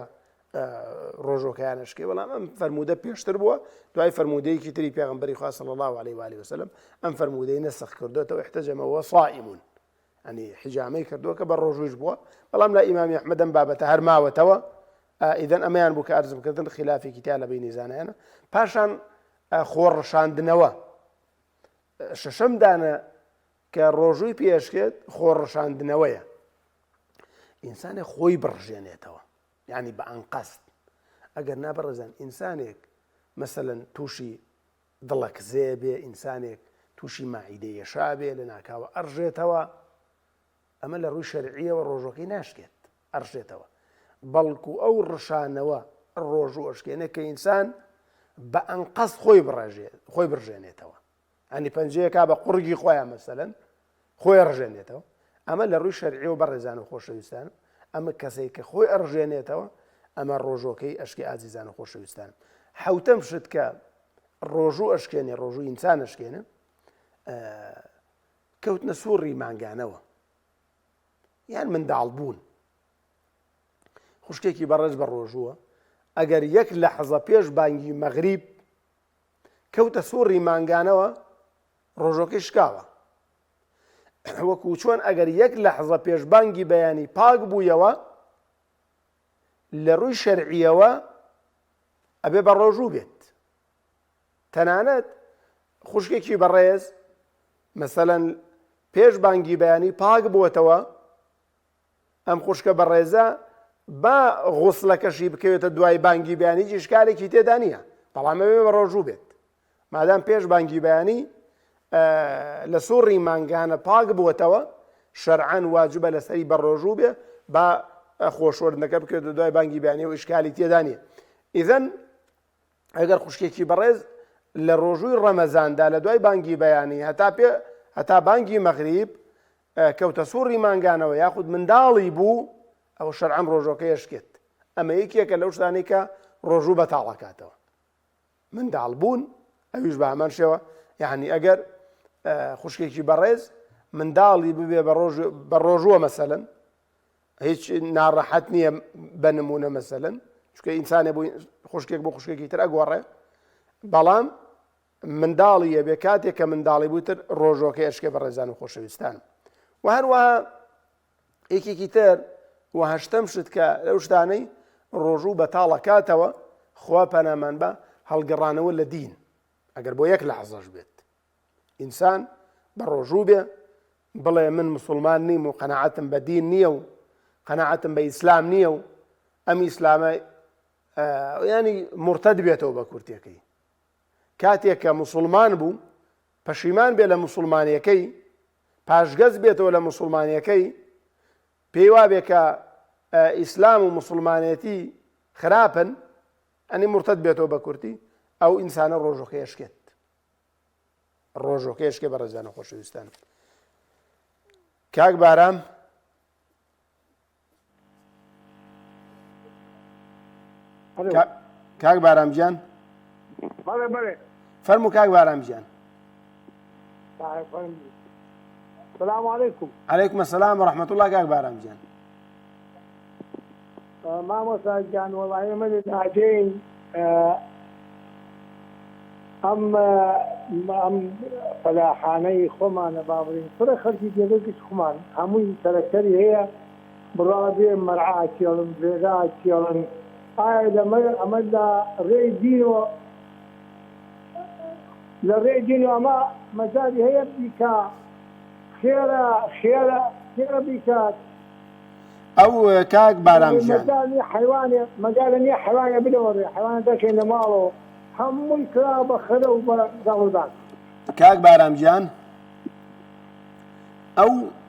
ڕۆژۆکەیان ئەشکێ بەڵام ئەم فەرموودە پێشتر بووە دوای فەرموودەیەکی تری پێغەمبەری خوا صلی الله علیه و آله وسلم ئەم فەرموودەی نەسخ کردوێتەوە احتەجەمە وهو صائم ئەنی حیجامەی کردووە کە بە ڕۆژوویش بووە بەڵام لە ئیمامی ئەحمەد ئەم بابەتە هەر ماوەتەوە ئیدەن ئەمەیان بوو کە ئەرزم کردن خلافێکی تیا لە بینی زانایانە. پاشان خۆڕەشاندنەوە شەشەم دانە کە ڕۆژووی پێشکێت خۆڕەشاندنەوەیە ئینسانێک خۆی بڕژێنێتەوە یعنی بە ئەنقەست ئەگەر نابڕێزان ئینسانێک مەسەلەن تووشی دڵەکزێ بێ ئینسانێک تووشی ماعیدەیەشا بێ لە ناکاوە ئەڕژێتەوە ئەمە لە ڕووی شەرعیەوە ڕۆژۆکەی ناشکێت ئەڕژێتەوە بەڵکو ئەو ڕشانەوە ڕۆژوو ئەشکێنە کە ئینسان بە ئەنقەست خۆی بڕژێنێتەوە ئەنی پەنجەیەکا بە قوڕگی خۆیان مەسەلەن خۆی ڕژێنێتەوە ئەمە لە ڕووی شەرعیەوە بەڕێزان و خۆشەویستان ئەمە کەسێک کە خۆی ئەڕژێنێتەوە ئەمە ڕۆژۆکەی ئەشکی ئازیزان و خۆشەویستان. حوتەم شت کە ڕۆژوو ئەشکێنێ ڕۆژوو ئینسان ئەشکێنە کەوتنە سووڕی مانگانەوە یان منداڵبوون خوشکێکی بەڕێز بە ڕۆژووە ئەگەر یەک لەحظە پێش بانگی مەغریب کەوتە سووڕی مانگانەوە ڕۆژۆکەی شکاوە وەکو چۆن ئەگەر یەک لەحظە پێش بانگی بەیانی پاک بوویەوە لە ڕووی شەرعیەوە ئەبێ بە ڕۆژوو بێت. تەنانەت خوشکێکی بەڕێز مەسەلەن پێش بانگی بەیانی پاک بووەتەوە ئەم خوشکە بەڕێزە با غوسڵەکەشی بکەوێتە دوای بانگی بەیانی ئیشکالێکی تێدا نییە بەڵام ئەبێ بە ڕۆژوو بێت مادام پێش بانگی بەیانی لە سووڕی مانگانە پاک بووەتەوە شەرعەن واجبە لەسەری بە ڕۆژوو بێ با خۆشوەردنەکە بکەوێتە دوای بانگی بەیانی و ئیشکالی تێدا نییە. ئیدەن ئەگەر خوشکێکی بەڕێز لە ڕۆژووی ڕەمەزاندا لە دوای بانگی بەیانی هەتا بانگی مەغریب کەوتە سووڕی مانگانەوە یاخود منداڵی بوو ئەو شەرعەن ڕۆژۆکەی ئەشکێت. ئەمە یەکێکە لەو شتانەی کە ڕۆژوو بەتاڵەکاتەوە منداڵ بوون ئەویش بە هەمان شێوە یعنی ئەگەر خوشکێکی بەڕێز منداڵی ببێ بە ڕۆژووە مەسەلەن هیچ ناڕەحەت نییە بە نمونە مەسەلەن چونکە ئینسانێ بوو خوشکێک بۆ خوشکێکی تر ئەگۆڕێ بەڵام منداڵی ئەبێ کاتێک کە منداڵی بووتر ڕۆژۆکەی ئەشکێ بە ڕێزان و خۆشەویستان. و هەروەها یەکێکی تر و هەشتەم شت کە لەو شتانەی ڕۆژوو بەتاڵەکاتەوە خوا پەنامان بە هەڵگەڕانەوە لە دین ئەگەر بۆ یەک لەحزەش بێت ئینسان بە ڕۆژوو بێ بڵێ من مسلمان نیم و قەناعەتم بە دین نییە و قەناعەتم بە ئیسلام نییە و ئەم ئیسلامە ینی مرتەد بێتەوە بە کورتەکەی کاتێک کە مسلمان بوو پەشیمان بێ لە مسلمانیەکەی پاشگەز بێتەوە لە مسلمانیەکەی پێی وابێ کە ئیسلام و مسلمانێتی خراپن ئەنی مرتەد بێتەوە بە کورتی ئەو ئینسانە ڕۆژۆکەی ئەشکێت ڕۆژۆکەی ئەشکێ بە ڕێزان و خۆشەویستان. کاک بارام کاک بارام گیان فەرموو کاک بارام گیان. السلام عليكم. عليكم السلام ورحمة الله كاك بارام جان. ما مسا جان والله من الحاجين أم فلاحاني خمان بابرين فرق خلقي جدك خمان همون تركتري هي برابي مرعاة يلون بيرات يلون لما عمل ري دينو للرجل وما مزاج هي بك خيرة بك أو كاك بارامجان مزاج حيواني مزاج حيواني بدوري حيوان ذاك اللي ماله هم كلاب خلو بغلطان كاك بارامجان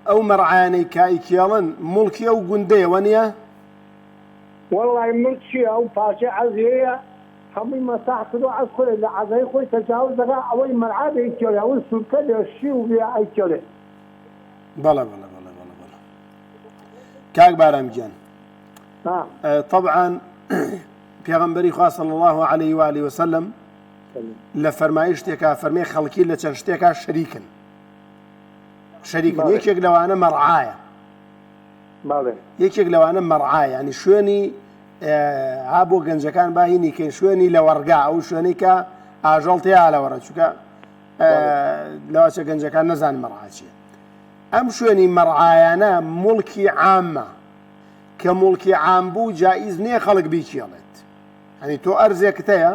أو مرعاني كايكيالن ملكي أو قندي ونيا والله ملكي أو فاشي عزية هم مساح كده على كل اللي عزية خوي تجاوز ذا أول مرعى بيكيله أول سلكة الشيء وبيكيله بلا كاك بارامجان طبعا پیغمبری خوا صلی الله عليه وآله وسلم لفرمایشتێکا فەرمێ خەڵکی لە چەند شتێکا شەریکن یەکێک لەوانە مەرعایە یەکێک لەوانە مەرعایە ینی شوێنی ها بۆ گەنجەکان باهینی کەین شوێنی لە وەرگا ئەو شوێنەی کە ئاژەڵ تێیا لە وەرە چووکە لەوەچە گەنجەکان نەزان مەرعاچیە ئەم شوێنی مەرعایانە موڵکی عامە کە موڵکی عام بوو جائیز نییە خەڵک بیکێڵێت هەنی تۆ ئەرزێکت هەیە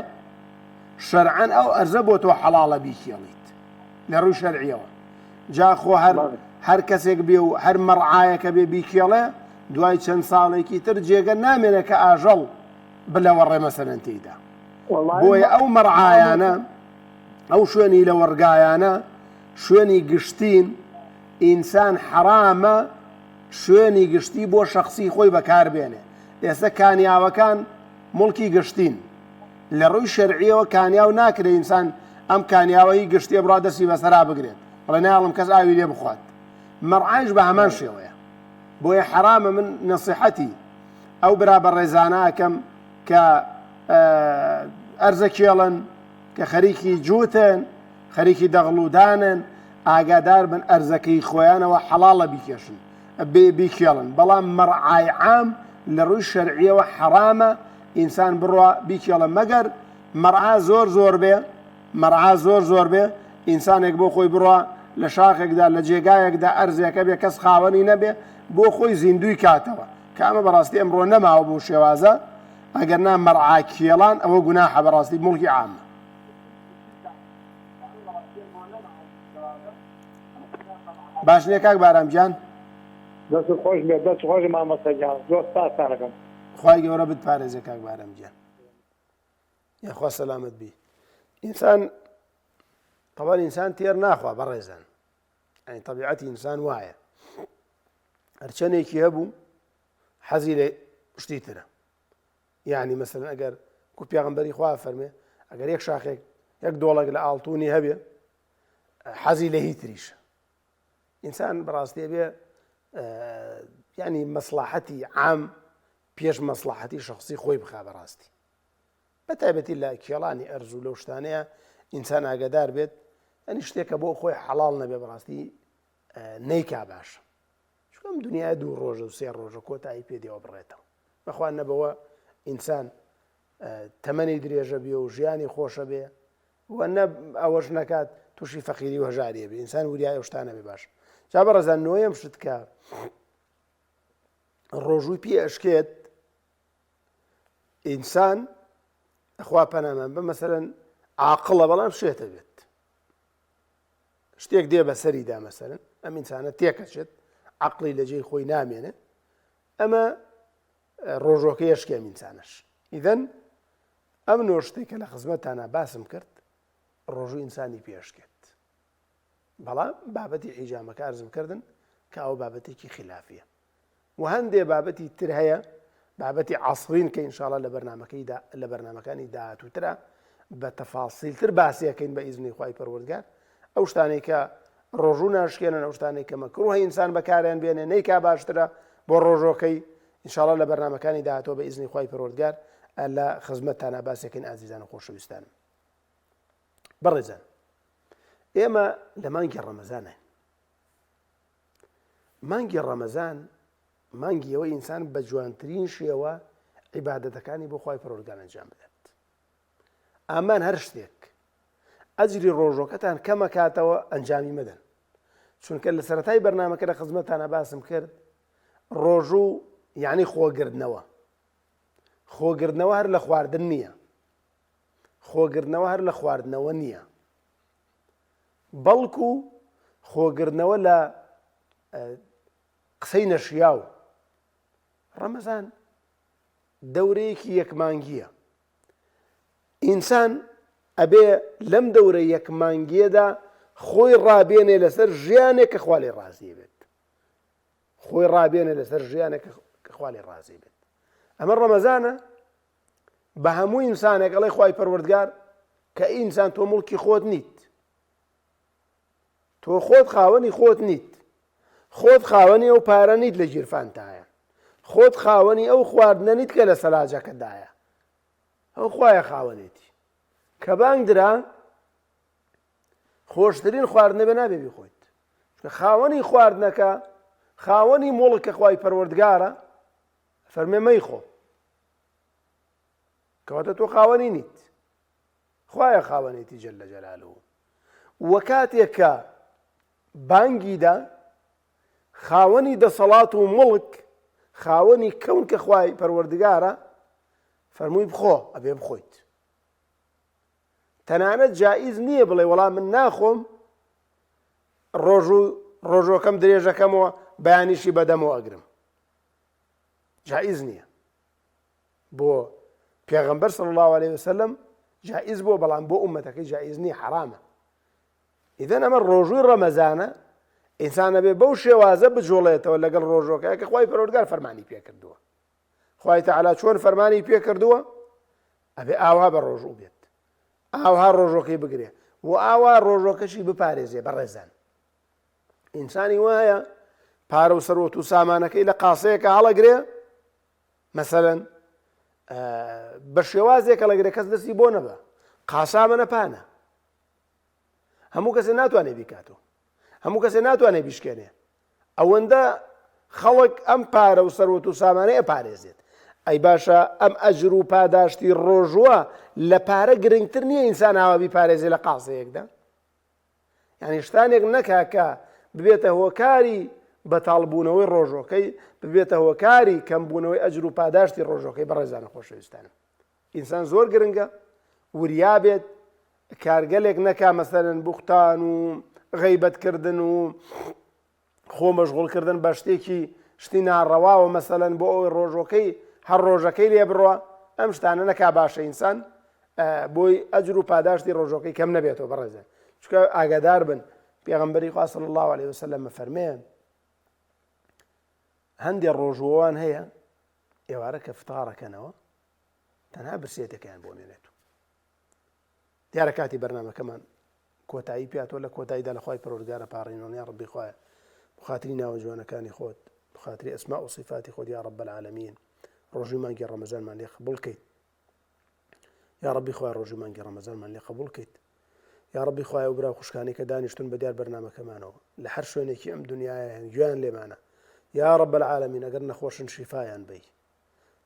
شەرعەن ئەو ئەرزە بۆ تۆ حەڵاڵە بیکێڵیت لە ڕووی شەرعیەوە جا خۆ هەر کەسێک بێ و هەر مەرعایەکە بێ بیکێڵێ دوای چەند ساڵێکی تر جێگە نامێنە کە ئاژەڵ بلەوەڕێ مەسەلەن تێیدا بۆیە ئەو مەرعایانە ئەو شوێنی لە وەرگایانە شوێنی گشتین ئینسان حرامە شوێنی گشتی بۆ شخصی خۆی بەکاربێنێ ئێستا کانیاوەکان مڵکی گشتین لە ڕووی شەرعیەوە کانیاو ناکرێ ئینسان ئەم کانیاوەی گشتیە بڕا دەستی بەسەرا بگرێت بەڵێ ناڵم کەس ئاوی لێ بخوات مەرعایش بە هەمان شێوەیە بۆیە حرامە من نەسیحەتی ئەو برا بە ڕێزانە ئەکەم کە ئەرزە کێڵن کە خەریکی جووتن خەریکی دەغڵودانن ئاگادار بن ئەرزەکەی خۆیانەوە حەڵاڵە بیکێشن بیکێڵن بەڵام مەرعای عام لە ڕووی شەرعیەوە حرامە ئینسان بڕوا بیکێڵە مەگەر مەرعا زۆر بێ ئینسانێک بۆ خۆی بڕوا لە شاخێکدا لە جێگایەکدا ئەرزێکە بێ کەس خاوەنی نەبێ بۆ خۆی زیندوی کاتەوە کامە بەڕاستی ئەمڕۆ نەماوە بۆ شێوازە ئەگەر نا مەرعا کێڵان ئەوە گوناحە بەڕاستی موڵکی عامە باش نییە کاک بارامجان دەست خۆش بێت دەست خۆش مامەسەجان زۆر سپاسانەکەم خوای گەورە بتپارێزێ کاک بارامجان یاخوا سەلامت بی ئینسان طبعا ئینسان تێر ناخوا بەڕێزان ئەنی طبیعەتی ئینسان وایە هەرچەندێکی هەبوو حەزی لە شتی ترە یعنی مەسەلەن ئەگەر کو پێغەمبەری خوا فەرمێ ئەگەر یەک شاخێک یەک دۆڵێک لە ئاڵتوونی هەبێ حەزی لە هی تریشە ئینسان بەڕاستی بێ یعنی مەسلحەتی عام پێش مەسلحەتی شخصی خۆی بخا بەڕاستی بەتایبەتی لە کێڵانی ئەرز و لەو شتانەیە ئینسان ئاگادار بێت ئەنی شتێکە بۆ خۆی حەڵاڵ نەبێ بەڕاستی نەیکا باشە چونکەم دنیای دوو ڕۆژە و سێ ڕۆژە کۆتایی پێدەوە بڕێتەوە بەخوا نەبەوە ئینسان تەمەنی درێژە بێ و ژیانی خۆشە بێ و نە ئەوەش نەکات تووشی فەقیری و هەژاریە بێ ئینسان وریای ئەو شتانە بێ باش جا بەڕێزان نۆیەم شت کە ڕۆژووی پێ ئەشکێت ئینسان ئەخوا پەنامان بە مەسەلەن عاقڵە بەڵام شێتە بێت شتێک دێ بەسەریدا مەسەلەن ئەم ئینسانە تێکەچێت عەقڵی لە جێی خۆی نامێنێ ئەمە ڕۆژۆکە ئەشکێم ئینسانەش ئیدەن ئەم نۆ شتێکە لە خزمەتانە باسم کرد ڕۆژووی ئینسانی پێشکێت بەڵام بابەتی حیجامەکە ئەرزم کردن کە ئەو بابەتێکی خلافیە و هەندێ بابەتی تر هەیە بابەتی عەسڕین کە ئینشاءڵڵا لە بەرنامەکانی داهاتووترە بە تەفاسیلتر باسیەکەین بە ئیزنی خوای پەروەردگار ئەو شتانەی کە ڕۆژوو ناشکێنن ئەو شتانەی کە مەکروهە ئینسان بەکاریان بێنێ نەیکا باشترە بۆ ڕۆژۆکەی ئینشاءڵڵا لە بەرنامەکانی داهاتووە بە ئیزنی خوای پەروەردگار لە خزمەتتانە باسیەکەین ئازیزان و خۆشەویستانم بەڕێزان ئێمە لە مانگی ڕەمەزانە مانگی ڕەمەزان مانگی ئەوە ئینسان بە جوانترین شێوە عیبادەتەکانی بۆ خوای پەروەردگار ئەنجام بدات ئامان هەر شتێک ئەجری ڕۆژۆکەتان کەمەکاتەوە ئەنجامی مەدەن چونکە لە سەرەتای بەرنامەکە لە خزمەتتانە باسم کرد ڕۆژوو یعنی خۆگردنەوە هەر لە خواردن نییە خۆگردنەوە هەر لە خواردنەوە نییە بەڵکو خۆگرنەوە لە قسەی نەشیاو. ڕەمەزان دەورەیەکی یەکمانگیە. ئینسان ئەبێ لەم دەورە یەکمانگیەدا خۆی ڕابێنێ لەسەر ژیانێک کە خوا لێ ڕازی بێت. خۆی ڕابێنێ لەسەر ژیانێک کە خوا لێ ڕازی بێت. ئەمە ڕەمەزانە بە هەموو ئینسانێک ئەڵێ خوای پەروەردگار کە ئینسان تۆ مڵکی خۆت نیت، تۆ خۆت خاوەنی خۆت نیت، خۆت خاوەنی ئەو پارە نیت لە گیرفانتایە، خۆت خاوەنی ئەو خواردنە نیت کە لە سەلاجەکەدایە، ئەو خوایە خاوەنێتی کە بانگدرا خۆشترین خواردنە بە نابێ بیخۆیت. چونکە خاوەنی خواردنەکە خاوەنی مڵکە خوای پەروەردگارە فەرمێ مەیخۆ، کەواتە تۆ خاوەنی نیت، خوایە خاوەنێتی جەلە جەلالوهو. وە کاتێک کە بانگیدا خاوەنی دەسەڵات و مڵک خاوەنی کەون کە خوای پەروەردگارە فەرمووی بخۆ، ئەبێ بخۆیت. تەنانەت جائیز نییە بڵێ وەڵام من ناخۆم ڕۆژۆکەم درێژەکەمەوە بەیانیشی بەدەمەوە ئەگرم. جائیز نییە. بۆ پێغەمبەر صلی الله عليه وسلم جائز بۆ، بەڵام بۆ ئومەتەکەی جائز نییە، حرامە. ئیدەن ئەمە ڕۆژووی ڕەمەزانە ئینسانە بێ بەو شێوازە بجۆڵێتەوە لەگەڵ ڕۆژۆکەیە کە خوای پەروەردگار فەرمانی پێ کردووە. خوای تەعالا چۆن فەرمانی پێ کردووە ئەبێ ئاوا بە ڕۆژوو بێت، ئاوا ڕۆژۆکەی بگرێ و ئاوا ڕۆژۆکەشی بپارێزێ بەڕێزان. ئینسانی وایە پارە و سەرۆت و سامانەکەی لە قاسەیەکە هەڵەگرێ، مەسەلەن بە شێوازێکە لەگرێ کەس دەستی بۆ نەبە، قاسامە نەپانە، هەموو کەسێ ناتوانێ بیکاتەوە، هەموو کەسێ ناتوانێ بیشکێنێ. ئەوەندە خەڵک ئەم پارە و سەرۆت و سامانەیە پارێزێت. ئەی باشە ئەم ئەجر و پاداشتی ڕۆژووە لە پارە گرنگتر نییە ئینسان ئاوا بیپارێزێ لە قاسەیەکدا؟ یعنی شتانێک نەکا کە ببێتە هۆکاری بەتاڵبوونەوەی ڕۆژۆکەی، ببێتە هۆکاری کەمبوونەوەی ئەجر و پاداشتی ڕۆژۆکەی. بەڕێزانە خۆشەویستانم، ئینسان زۆر گرنگە وریا بێت کارگەلێک نەکا، مەسەلەن بوختان و غەیبەتکردن و خۆمەشغوڵکردن بە شتی ناڕەواوە، مەسەلەن بۆ ئەوەی ڕۆژۆکەی هەر ڕۆژەکەی لێ بڕوە. ئەم شتانە نەکا باشە ئینسان بۆی ئەجر و پاداشتی ڕۆژۆکەی کەم نەبێتەوە. بەڕێزان چونکە ئاگادار بن، پێغەمبەری خوا صلی الله عليه وسلم فەرمێن هەندێک ڕۆژوەوان هەیە ئێوارە کە فتاڕەکەنەوە تەنها برسێتەکەیان بۆ مێنێت. دیارە کاتی بەرنامەکەمان کۆتایی پێاتۆ، لە کۆتاییدا لە خوای پەروەردگارە پاڕینەوە. یا ڕەبی خوایە بخاتری ناوە جوانەکانی خۆت، بخاتری ئەسما و صفاتی خۆت، یا ڕەب العالەمین ڕۆژی مانگی ڕەمەزانمان لێ قبوڵ کەیت. یا ڕەبی خوایە ڕۆژی مانگی ڕەمەزانمان لێ قبوڵ کەیت. یا ڕەبی خوایە و برا خوشکانی کە دانیشتون بە دیار بەرنامەکەمانەوە لە هەر شوێنێکی ئەم دنیایە گویان لێمانە. یا ڕەب العالەمین ئەگەر نەخۆشن شیفایان بەی،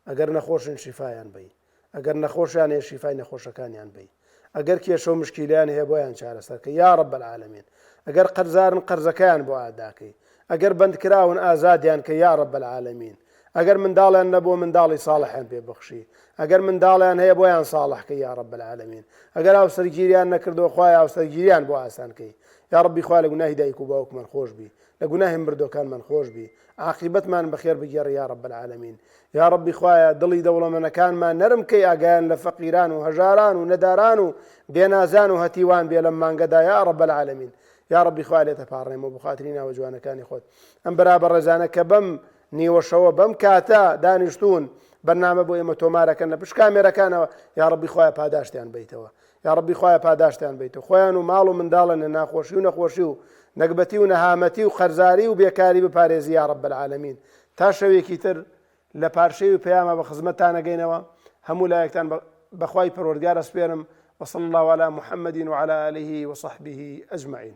ئەگەر نەخۆشن شیفایان بەی، ئەگەر نەخۆشیان هەیە شیفای نەخۆشەکانیان بەی، ئەگەر کێشە و مشکیلیان هەیە بۆیان چارەسەرکە. یا ڕەب العالەمین ئەگەر قەرزارن قەرزەکەیان بۆ ئاداکەی، ئەگەر بەندکراون ئازادیان کە. یا ڕەب العالەمین ئەگەر منداڵیان نەبووە منداڵی ساڵحیان پێبەخشی، ئەگەر منداڵیان هەیە بۆیان ساڵحکەی. یا ڕەب العالەمین ئەگەر هاوسەرگیریان نەکردەوە خوایە هاوسەرگیریان بۆ ئاسانکەی. یا ڕەبی خوا لە گوناهی دایک و باوکمان خۆش بی، لە گوناهی مردۆکانمان خۆش بی، عاقبەتمان بەخێر بگێڕ. یا ڕەب العالەمین یا ڕەبی خوایە دڵی دەوڵەمەندەکانمان نەرم کەی، ئاگایان لە فەقیران و هەژاران و نەداران و بێنازان و هەتیوان بێ لەم مانگەدا. یا ڕەب العالەمین یا ڕەبی خوا لێتە پاڕێمەوە بخاتری ناوە جوانەکانی خۆت. ئەم بەرابەر ڕێزانە کە بەم نیوەشەوە بەم کاتە دانیشتون بەرنامە بۆ ئێمە تۆمارەکەن لە پشت کامێرەکانەوە، یا ڕەبی خوایە پاداشتیان بیتەوە، یا ڕەبی خوایە پاداشتیان بیتەوە. خۆیان و ماڵ و منداڵن لە ناخۆشی و نەخۆشی و نەکبەتی و نەهامەتی و قەرزاری و بێکاری بپارێزی. یا ڕەب العالەمین تا شەوێکی تر لە پارشەی و پەیامە بە خزمەتتان ئەگەینەوە. هەموو لایەکتان بەخوای پەروەردگار ئەسپێرم. وصلى الله على محمد وعلى آله وصحبه أجمعين.